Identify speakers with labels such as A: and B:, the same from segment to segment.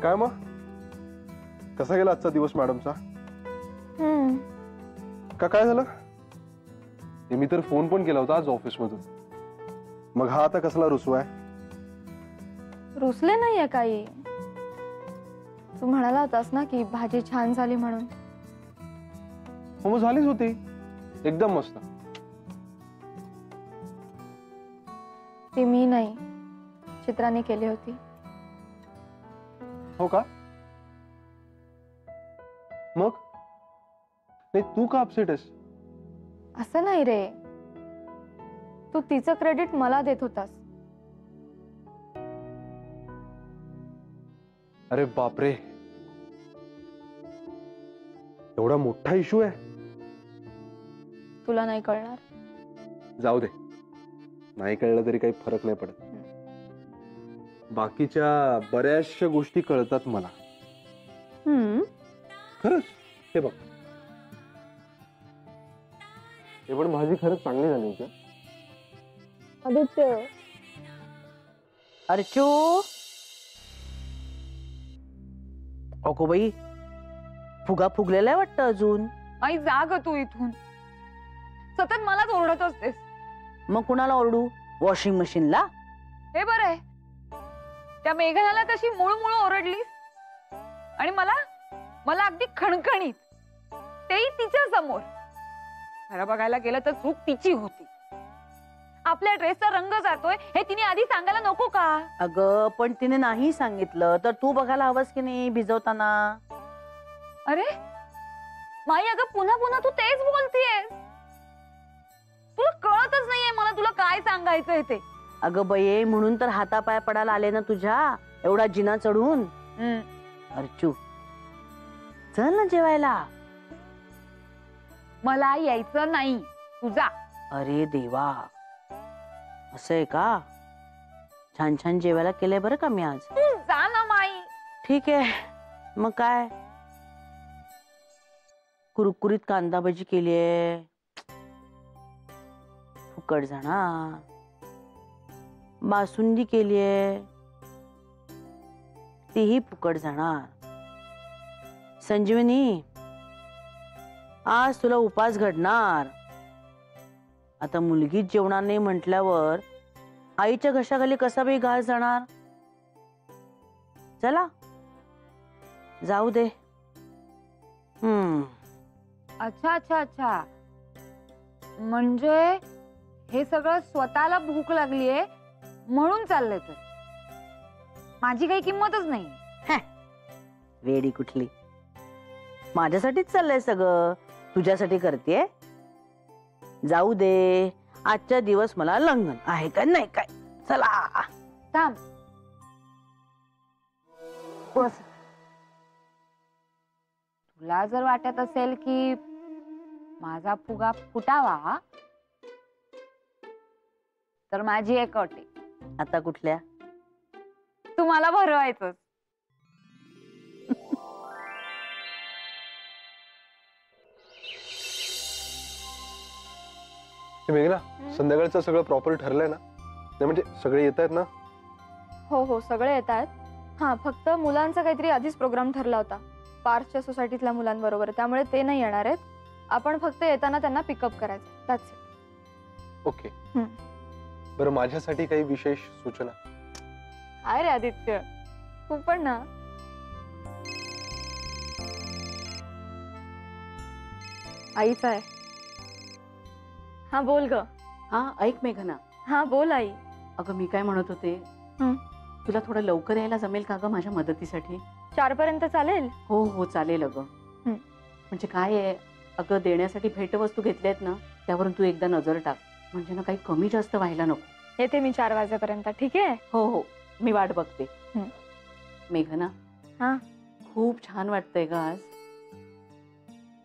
A: काय मग कसा गेला आजचा दिवस मॅडमचा? का काय झालं? मी तर फोन पण केला होता आज ऑफिस मधून. मग हा आता कसला रुसवा आहे?
B: रुसले नाहीये काही. तू म्हणाला होतास ना की भाजी छान झाली म्हणून.
A: हो मग झालीच होती एकदम मस्त.
B: ती मी नाही चित्राने केली होती.
A: हो का? मग नाही तू का अपसेट आहेस?
B: असं नाही रे, तू तिचं क्रेडिट मला देत होतास.
A: अरे बापरे, एवढा मोठा इश्यू आहे?
B: तुला नाही कळणार.
A: जाऊ दे, नाही कळलं तरी काही फरक नाही पडत. बाकीच्या बऱ्याचशा गोष्टी कळतात मला. खरंच. हे बघ, हे पण भाजी खरंच चांगली झाली का?
B: आदित्य,
C: अर्चू, अगो बाई, फुगा फुगलेला आहे वाटतं अजून.
D: आई जा ग तू इथून, सतत मलाच ओरडत असतेस.
C: मग कुणाला ओरडू? वॉशिंग मशीनला?
D: हे बरं आहे, त्या मेघनाला तशी मूळ ओरडलीस आणि मला मला अगदी खणखणीत, तेही तिच्या समोर. खरं बघायला गेलं तर चूक तिची होती. आपल्या ड्रेसचा रंग जातोय हे तिने आधी सांगायला नको का?
C: अगं पण तिने नाही सांगितलं तर तू बघायला हवंस की नाही भिजवताना.
D: अरे माई, अगं पुन्हा पुन्हा तू तेच बोलतीयेस. तुला कळतच नाहीये मला तुला काय सांगायचंय ते.
C: अगं बये, म्हणून तर हातापाय पडायला आले ना तुझ्या, एवढा जिना चढून. अर्चू, चल ना जेवायला.
D: मला यायचं नाही, तुझा.
C: अरे देवा, असं आहे का? छान छान जेवायला केलंय बरं का मी आज.
D: जा ना माई.
C: ठीक आहे, मग काय. कुरकुरीत कांदा भजी केलीये, फुकट जाणार. बासुंदी केलीये, तीही फुकट जाणार. संजीवनी, आज तुला उपास घडणार. आता मुलगीच जेवणार नाही म्हटल्यावर आईच्या घशाखाली कसा बी घास जाणार. चला जाऊ दे.
D: अच्छा अच्छा अच्छा, म्हणजे हे सगळं स्वतःला भूक लागलीये म्हणून चाललंय. तर माझी काही किंमतच नाही.
C: वेडी कुठली, माझ्यासाठीच चाललंय सगळं, तुझ्यासाठी करतेय. जाऊ दे, आजचा दिवस मला लंघन आहे का नाही काय. चला
D: थांब. तुला जर वाटत असेल की माझा फुगा फुटावा तर माझी एक अट आहे.
C: आता कुठल्या?
D: तू मला भरवायचंस.
A: मेघना, संध्याकाळचं सगळं प्रॉपर ठरलंय ना? म्हणजे सगळे येत आहेत ना?
B: हो हो, सगळे येत आहेत. हा, फक्त मुलांचा काहीतरी आधीच प्रोग्राम ठरला होता पार्कच्या सोसायटीतल्या मुलांबरोबर, त्यामुळे ते नाही येणार आहेत. आपण फक्त येताना त्यांना पिकअप करायचं. That's it.
A: ओके. बरं, माझ्यासाठी काही विशेष सूचना?
B: हाय रे आदित्य, तू पण ना. आईचा आहे. हा बोल ग.
E: हा ऐक मेघना.
B: हा बोल आई.
E: अगं मी काय म्हणत होते, तुला थोडं लवकर यायला जमेल का ग माझ्या मदतीसाठी?
B: 4 पर्यंत चालेल?
E: हो हो चालेल अगं. म्हणजे काय आहे अगं, देण्यासाठी भेटवस्तू घेतल्यात ना, त्यावरून तू एकदा नजर टाक, म्हणजे ना काही कमी जास्त व्हायला नको.
B: येते मी 4 वाजेपर्यंत. ठीक आहे?
E: हो हो, मी वाट बघते. मेघना,
B: हा,
E: खूप छान वाटतंय ग आज.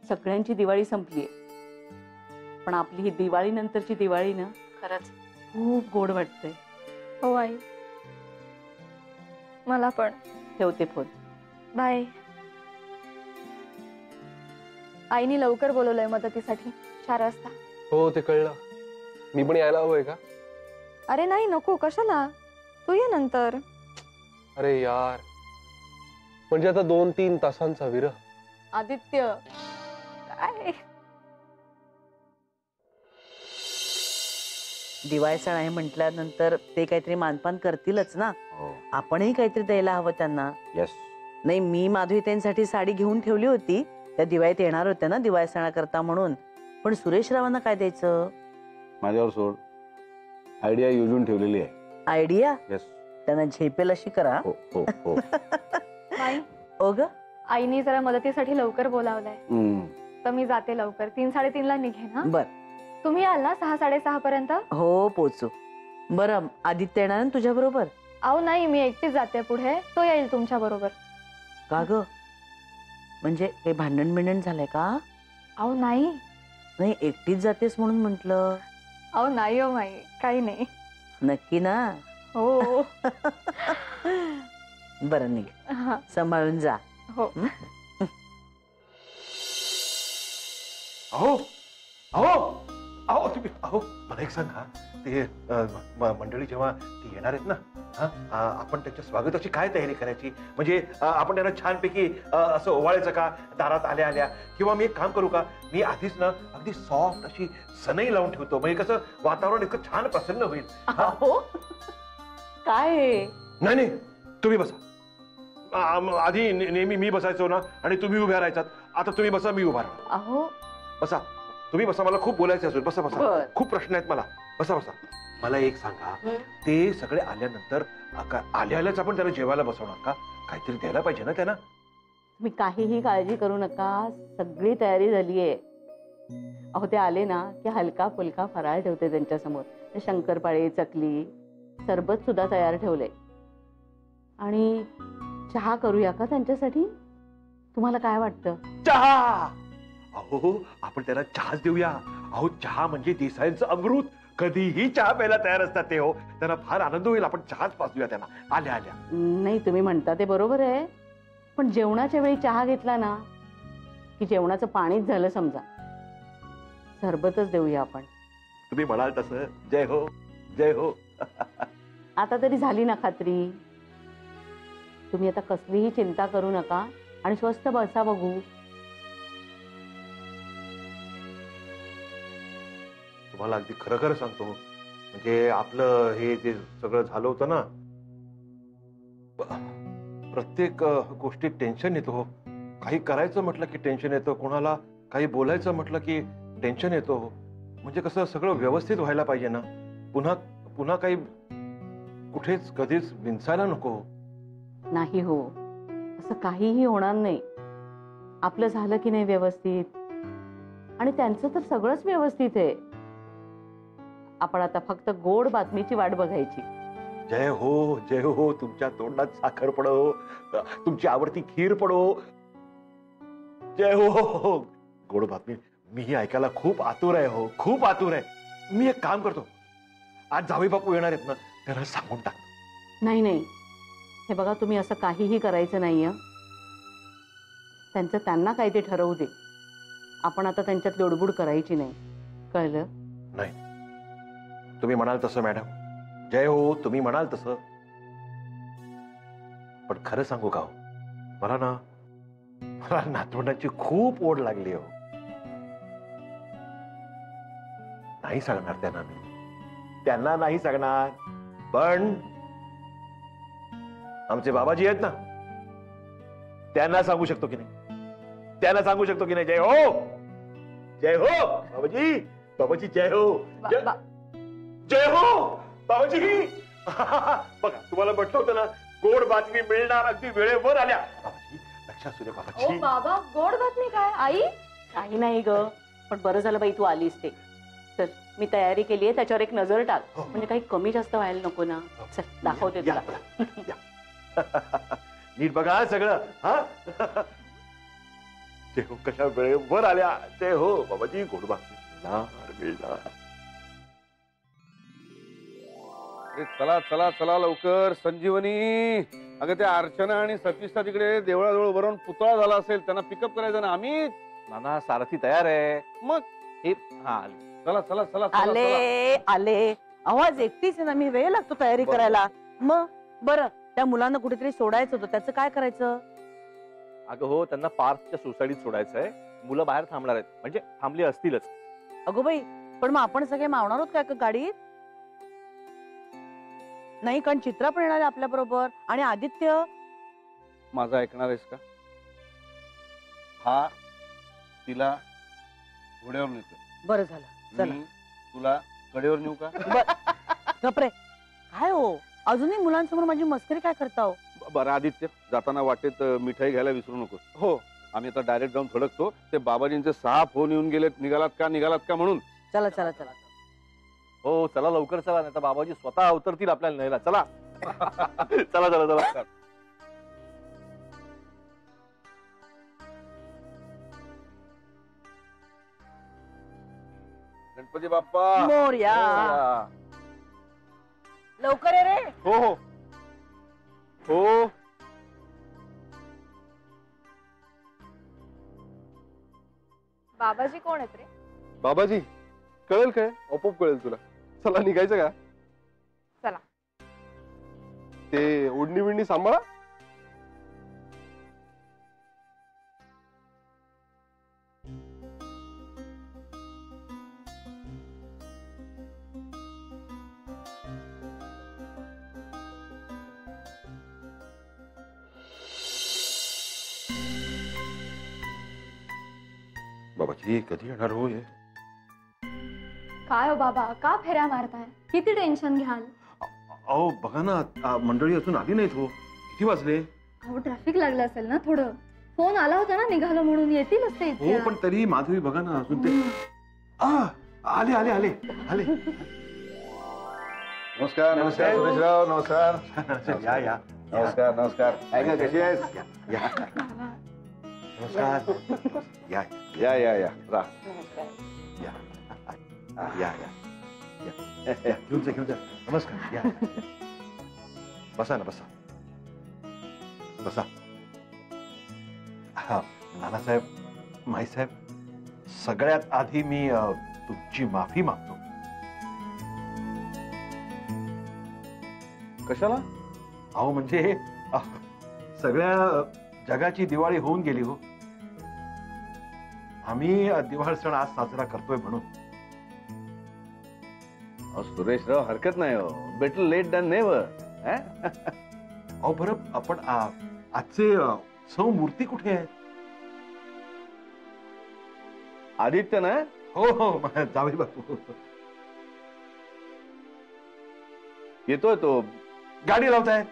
E: सगळ्यांची दिवाळी संपलीये, पण आपली ही दिवाळी नंतरची दिवाळी ना खरंच खूप गोड वाटतंय.
B: हो आई, मला पण.
E: ठेवते फोन.
B: बाय. आईनी लवकर बोलवलंय मदतीसाठी 4 वाजता.
A: हो ते कळलं. मी पण यायला हवंय का?
B: अरे नाही, नको, कशाला, तू ये नंतर.
A: अरे यार, म्हणजे आता 2-3 तासांचा विरह.
B: आदित्य काय
C: दिवाळी सण आहे म्हटल्यानंतर ते काहीतरी मानपान करतीलच ना. आपणही काहीतरी द्यायला हवं त्यांना.
F: येस.
C: नाही, मी माधुरीताईंसाठी साडी घेऊन ठेवली होती, त्या दिवाळीत येणार होत्या ना दिवाळी सणाकरता म्हणून. पण सुरेश रावांना काय द्यायचं?
F: माझ्यावर सोड, आयडिया योजून ठेवलेली आहे.
C: आयडिया?
F: येस.
C: त्यांना झेपेल अशी करा.
F: हो हो हो.
B: बाई
C: ओ ग,
B: आईने जरा मदतीसाठी लवकर बोलावलंय, तर मी जाते लवकर. 3-3:30 निघेन. हा,
C: बर.
B: तुम्ही याल ना 6-6:30 पर्यंत?
C: हो पोचू. बरं, आदित्य येणार ना तुझ्या बरोबर?
B: अहो नाही, मी एकटीच जाते पुढे, तो येईल तुमच्या बरोबर.
C: का ग, म्हणजे काही भांडण बिंडण झालंय का?
B: अहो नाही.
C: नाही, एकटीच जातेस म्हणून म्हंटल.
B: अहो नाही हो माई, काही नाही.
C: नक्की ना?
B: हो.
C: बरं, निघ,
B: हा,
C: सांभाळून जा.
B: हो.
A: अहो अहो अहो तुम्ही अहो मला एक सांगा, ते मंडळी जेव्हा ती येणार आहेत ना, आपण त्यांच्या स्वागताची काय तयारी करायची? म्हणजे आपण त्यांना छानपैकी असं ओवाळायचं का दारात आल्या आल्या? किंवा मी एक काम करू का, मी आधीच ना अगदी सॉफ्ट अशी सनई लावून ठेवतो, म्हणजे कसं वातावरण इतकं छान प्रसन्न होईल.
E: अहो, काय
A: नाही नाही, तुम्ही बसा. आधी नेहमी मी बसायचो ना, आणि तुम्ही उभ्या राहायचात. आता तुम्ही बसा, मी उभा राहतो.
E: अहो
A: बसा, तुम्ही बसा. मला खूप बोलायचं असेल. बसा बसा,
E: बर.
A: खूप प्रश्न आहेत मला. बसा बसा. मला एक सांगा, ते सगळे आल्यानंतर आल्याच आपण त्यांना जेवायला बसवणार का? काहीतरी द्यायला पाहिजे ना त्यांना.
E: तुम्ही काहीही काळजी करू नका, सगळी तयारी झालीये. अहो ते आले ना की हलका फुलका फराळ ठेवते त्यांच्या समोर. शंकरपाळी, चकली, सरबत सुद्धा तयार ठेवले. आणि चहा करूया का त्यांच्यासाठी? तुम्हाला काय वाटतं?
A: चहा? अहो आपण त्यांना चहाच देऊया. अहो चहा म्हणजे देसाईंचं अमृत. कधीही चहा प्यायला तयार असतात ते. हो, त्यांना फार आनंद होईल. आपण चहाच पाजूया त्यांना आल्या आल्या.
E: नाही, तुम्ही म्हणता ते बरोबर आहे, पण जेवणाच्या वेळी चहा घेतला ना की जेवणाचं पाणीच झालं समजा. सरबतच देऊया आपण.
A: तुम्ही म्हणाल तसं. जय हो, जय हो.
E: आता तरी झाली ना खात्री? तुम्ही आता कसलीही चिंता करू नका आणि स्वस्त बसा बघू.
A: तुम्हाला अगदी खरं खरं सांगतो, म्हणजे आपलं हे जे सगळं झालं होतं ना, प्रत्येक गोष्टीत टेन्शन येतो. काही करायचं म्हटलं की टेन्शन येतं, कोणाला काही बोलायचं म्हटलं की टेन्शन येतो. म्हणजे कसं सगळं व्यवस्थित व्हायला पाहिजे ना. पुन्हा पुन्हा काही कुठेच कधीच विंचायला नको.
E: नाही हो, असं काहीही होणार नाही. आपलं झालं की नाही व्यवस्थित, आणि त्यांचं तर सगळंच व्यवस्थित आहे. आपण आता फक्त गोड बातमीची वाट बघायची.
A: जय हो, जय हो. तुमच्या तोंडात साखर पडो, तुमची आवडती खीर पडो. जय हो. गोड बातमी मीही ऐकायला खूप आतुर आहे. हो, खूप आतुर आहे. मी एक काम करतो, आज जावई बापू येणार आहेत ना, त्यांना सांगून टाक.
E: नाही नाही, हे बघा, तुम्ही असं काहीही करायचं नाहीये. त्यांचं त्यांना काय ते ठरवू दे. आपण आता त्यांच्यात लोडबुड करायची नाही, कळलं?
A: नाही, तुम्ही म्हणाल तसं मॅडम. जय हो, तुम्ही म्हणाल तसं. पण खरं सांगू का, मला नातवंडाची खूप ओढ लागली हो. नाही सांगणार त्यांना नाही सांगणार. पण आमचे बाबाजी आहेत ना, त्यांना सांगू शकतो की नाही? त्यांना सांगू शकतो की नाही? जय हो, जय हो बाबाजी. बाबाजी जय हो, जय हो बाबाजी. बघा, तुम्हाला म्हटलं होतं ना, गोड बातमी मिळणार अगदी वेळेवर आल्या. बाबाजी लक्षात असू दे. बाबाजी.
B: बाबा, गोड बातमी काय? आई
E: काही नाही ग, पण बरं झालं बाई तू आलीस ते. तर मी तयारी केली आहे, त्याच्यावर एक नजर टाक. म्हणजे काही कमी जास्त व्हायला नको ना. चल दाखवते तुला.
A: नीट बघा सगळं. हा, जय हो, कशा वेळेवर आल्या. जय हो बाबाजी. गोड बातमी मिळणार.
G: चला चला चला लवकर. संजीवनी, अगं त्या अर्चना आणि सतीशचा तिकडे देवळाजवळ उभारून पुतळा झाला असेल, त्यांना पिकअप करायचं ना. आम्ही
F: नाना सारथी तयार आहे.
G: मग
F: हा आली.
G: चला चला चला.
C: आले आले. आवाज एकटीच आहे ना, मी वेळ लागतो तयारी करायला. मग बरं, त्या मुलांना कुठेतरी सोडायचं होतं, त्याचं काय करायचं?
H: अगं हो, त्यांना पार्कच्या सोसायटीत सोडायचंय. मुलं बाहेर थांबणार आहेत, म्हणजे थांबली असतीलच.
C: अगो बाई, पण मग आपण सगळे मावणार आहोत काय का गाडीत? नाही, कारण चित्रा पण येणार आहे आपल्या बरोबर आणि आदित्य.
G: माझं ऐकणार आहेस का? हा तिला घोड्यावर नेतो.
C: बरं झालं, चला.
G: मी तुला कडेवर नेऊ का?
C: गपरे, काय हो, अजूनही मुलांसमोर माझी मस्करी काय करता हो?
G: बरं आदित्य, जाताना वाटेत मिठाई घ्यायला विसरू नकोस. हो, आम्ही आता डायरेक्ट जाऊन थडकतो. ते बाबाजींचे 6 फोन येऊन गेलेत, निघालात का म्हणून.
C: चला चला चला.
H: हो चला, लवकर चला, नाही तर बाबाजी स्वतः अवतरतील आपल्याला न्यायला. चला. चला चला चला.
G: गणपती बाप्पा
C: मोरया. लवकर ये रे.
G: हो हो हो.
B: बाबाजी कोण आहेत रे?
F: बाबाजी कळेल काय? आपोआप कळेल तुला. चला निघायचं का?
B: चला.
F: ते ओढणी बिडणी सांभाळा.
A: बाबाजी कधी येणार हो हे?
B: काय हो बाबा, का फेऱ्या मारताय? किती टेन्शन घ्याल?
A: अहो बघा ना, मंडळी अजून आली नाहीत हो. किती वाजले?
B: अहो ट्रॅफिक लागलं असेल ना थोडं. फोन आला होता ना निघालो म्हणून, येतीलच ते
A: हो पण तरी माधवी बघा ना अजून ते. आले आले आले आले.
G: नमस्कार नमस्कार सुरेशराव. नमस्कार.
A: या या.
G: नमस्कार नमस्कार. ऐका कशी आहेस?
A: या. नमस्कार. या
G: या या या रा.
A: या या या. घेऊन जा घेऊन जा. नमस्कार. या. बसा ना बसा बसा. हा नानासाहेब, माईसाहेब, सगळ्यात आधी मी तुमची माफी मागतो.
G: कशाला?
A: अहो म्हणजे सगळ्या जगाची दिवाळी होऊन गेली हो. आम्ही दिवाळ सण आज साजरा करतोय म्हणून.
G: सुरेशराव हरकत नाही हो. Better late than never.
A: अहो बरं, आपण आजचे सौ मूर्ती कुठे आहे?
G: आदित्य ना?
A: हो हो जावे बापू.
G: येतोय तो.
A: गाडी लावताय?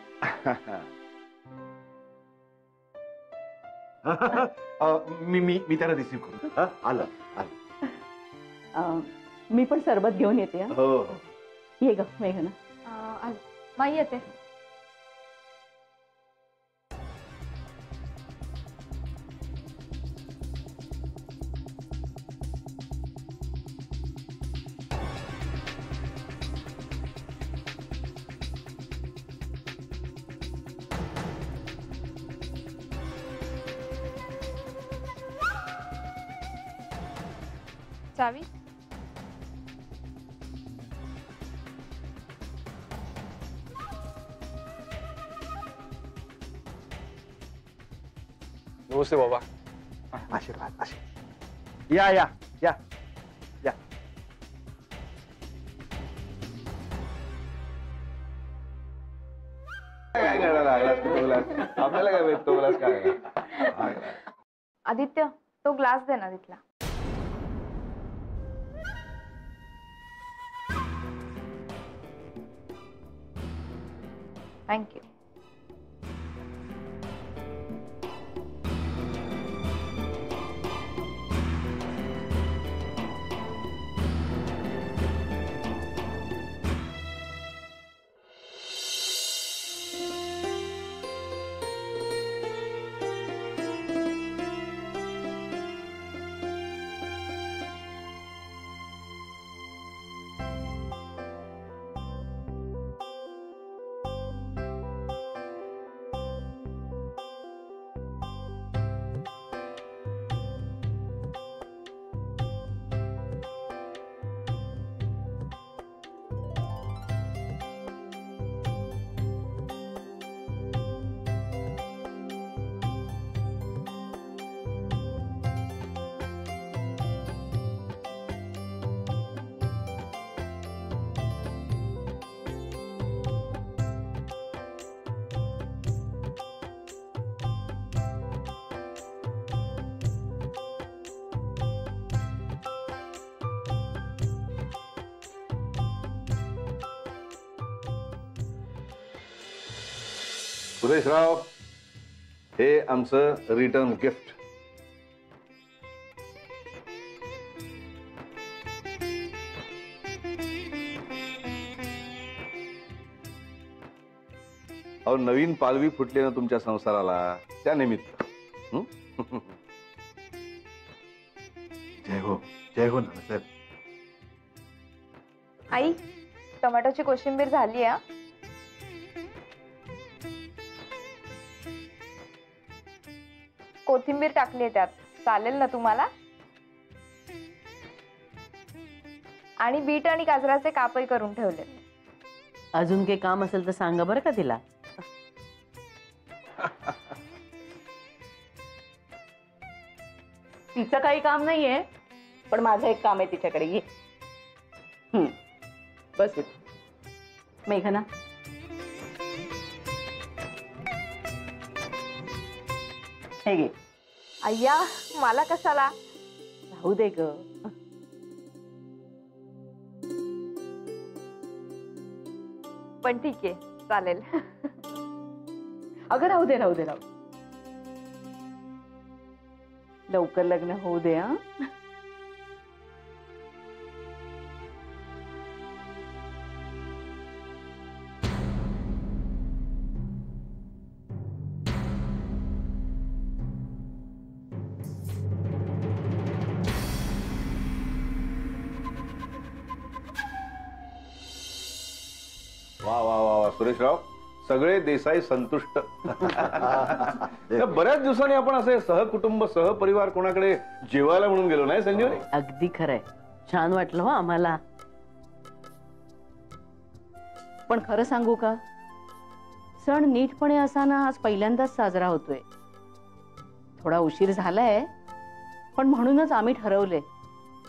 A: मी त्याला रिसीव्ह करू. आलं आलं.
E: मी पण सरबत घेऊन येते हा.
G: हो.
E: ये ग मेघना.
B: माई येते. चावी?
F: नमस्ते बाबा.
A: आशीर्वाद आशीर्वाद. या या या या.
G: काय करायला लागलास तू ग्लास? आपल्याला काय माहित तो ग्लास काय?
B: आदित्य, तो ग्लास दे ना तिथला. थँक्यू.
G: सुरेशराव, हे आमचं रिटर्न गिफ्ट. अहो, नवीन पालवी फुटली ना तुमच्या संसाराला, त्या निमित्त.
A: जय हो नानासाहेब.
B: आई, टोमॅटोची कोशिंबीर झाली आहे. कोथिंबीर टाकली त्यात, चालेल ना तुम्हाला? आणि बीट आणि गाजराचे कापही करून ठेवले.
C: अजून काही काम असेल तर सांगा बरं का तिला.
E: तिचं काही काम नाहीये, पण माझं एक काम आहे तिच्याकडे. ये बस इथे. मेघना, हे घे.
B: अय्या, मला कशाला?
E: राहू दे ग.
B: पण ठीक आहे, चालेल.
E: अगं राहू दे राहू दे राहू दे. लवकर लग्न होऊ दे. हा,
G: वा वा वा वा, सुरेशराव, सगळे देसाई संतुष्ट. बऱ्याच दिवसांनी आपण असे सहकुटुंब सहपरिवार कोणाकडे जेवायला म्हणून गेलो नाही संजीवनी?
C: अगदी खरंय, छान वाटलं हो आम्हाला.
E: पण खरं सांगू का, सण नीटपणे असा ना आज पहिल्यांदाच साजरा होतोय. थोडा उशीर झालाय, पण म्हणूनच आम्ही ठरवले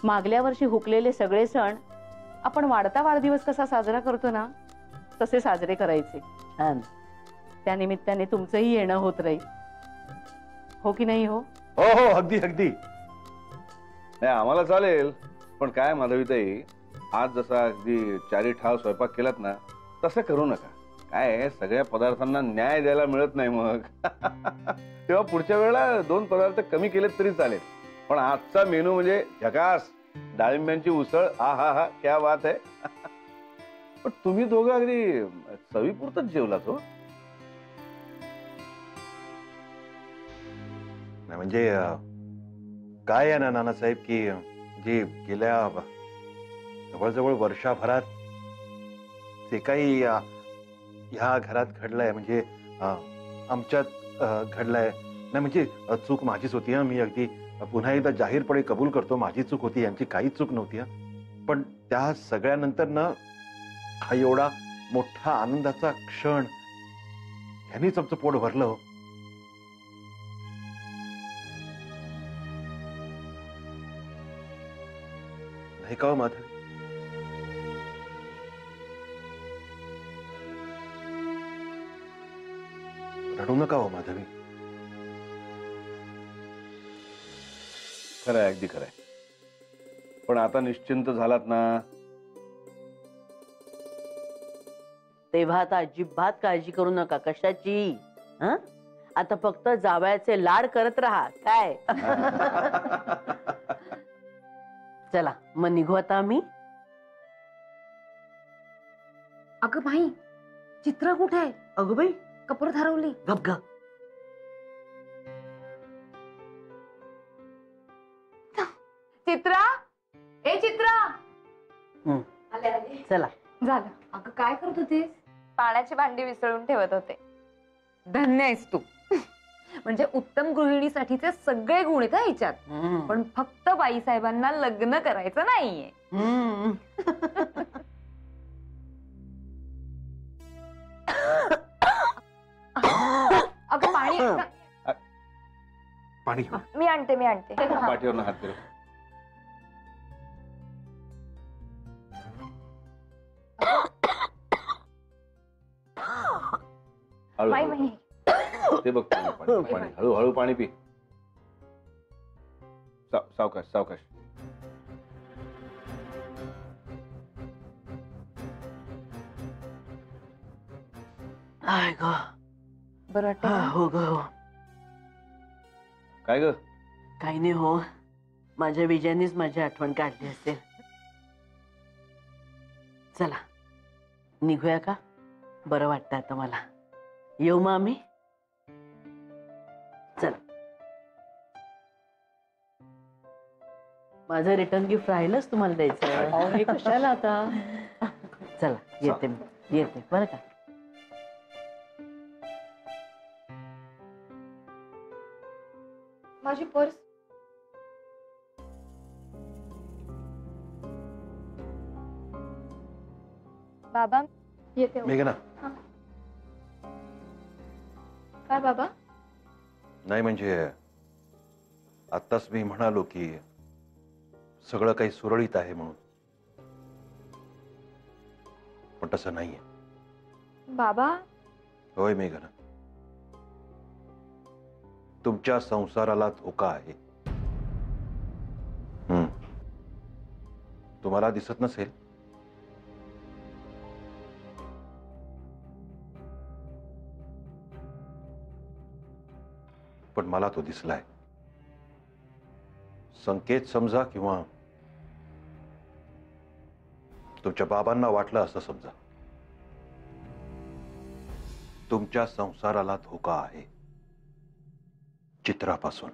E: मागल्या वर्षी हुकलेले सगळे सण आपण वाढता वाढदिवस कसा साजरा करतो ना तसे साजरे करायचे.
C: छान.
E: त्या निमित्ताने तुमचंही येणं होत राहील. हो की नाही? हो
A: हो हो, अगदी अगदी.
G: नाही, आम्हाला चालेल. पण काय माधवीताई, आज जसा अगदी चारी ठाव स्वयंपाक केलात ना तसं करू नका. काय आहे, सगळ्या पदार्थांना न्याय द्यायला मिळत नाही मग. तेव्हा पुढच्या वेळेला 2 पदार्थ कमी केलेत तरी चालेल. पण आजचा मेनू म्हणजे झकास. डाळिंब्यांची उसळ, हा हा हा, क्या बात आहे. पण तुम्ही दोघं अगदी चवीपुरतच जेवलात हो.
A: नाही म्हणजे काय आहे ना नानासाहेब, की जी गेल्या जवळजवळ वर्षभरात जे काही ह्या घरात घडलंय, म्हणजे आमच्यात घडलंय नाही, म्हणजे चूक माझीच होती. मी अगदी पुन्हा एकदा जाहीरपणे कबूल करतो, माझी चूक होती, यांची काहीच चूक नव्हती. पण त्या सगळ्यानंतर ना हा एवढा मोठा आनंदाचा क्षण, ह्यानीच आमचं पोट भरलं हो. नाही का हो माधवी? रडू नका हो माधवी.
G: खरंय, अगदी खरंय. पण आता निश्चिंत झालात ना?
C: तेव्हा आता अजिबात काळजी करू नका. कशाची? हं? आता फक्त जावयाचे लाड करत राहा. काय? चला मग निघू आता आम्ही.
D: अगं बाई, चित्र कुठे आहे?
C: अगं बाई,
D: कपडे हरवली.
C: गप गप.
D: चित्रा, ए चित्रा.
B: आले आले.
C: चला.
B: झालं.
D: अगं काय करत होतीस?
B: पाण्याची भांडी विसळून ठेवत होते.
D: धन्य आहेस तू. म्हणजे उत्तम गृहिणीसाठीचे सगळे गुण आहेत हं हिच्यात. पण फक्त बाईसाहेबांना लग्न करायचं नाहीये. अगं पाणी.
A: पाणी घेऊ.
B: मी आणते मी आणते. हा.
G: पाठीवर हात फिरव.
B: बाई,
G: हळू
B: बाई.
G: ते बघ, पाणी पाणी, हळूहळू पाणी पी. सावकाश सावकाश.
C: आय ग,
B: बरं वाटतं
C: हा,
B: का?
C: हो ग हो.
G: काय ग
C: काही नाही हो, माझ्या विजयानेच माझी आठवण काढली असेल. चला निघूया का? बरं वाटतं आता मला. येऊ मग आम्ही. चला. माझं रिटर्न गिफ्ट राहिलंच तुम्हाला द्यायचं.
E: अहो हे कशाला आता?
C: चला येते मी, येते बरं का.
B: माझी पर्स. बाबा येते हो.
A: मेघना,
B: काय बाबा?
A: नाही म्हणजे आत्ताच मी म्हणालो की सगळं काही सुरळीत आहे म्हणून, पण तसं नाहीये.
B: बाबा
A: होय मेघना, तुमच्या संसाराला धोका आहे. तुम्हाला दिसत नसेल, पण मला तो दिसलाय. संकेत समजा किंवा तुमच्या बाबांना वाटलं असं समजा. तुमच्या संसाराला धोका आहे चित्रापासून.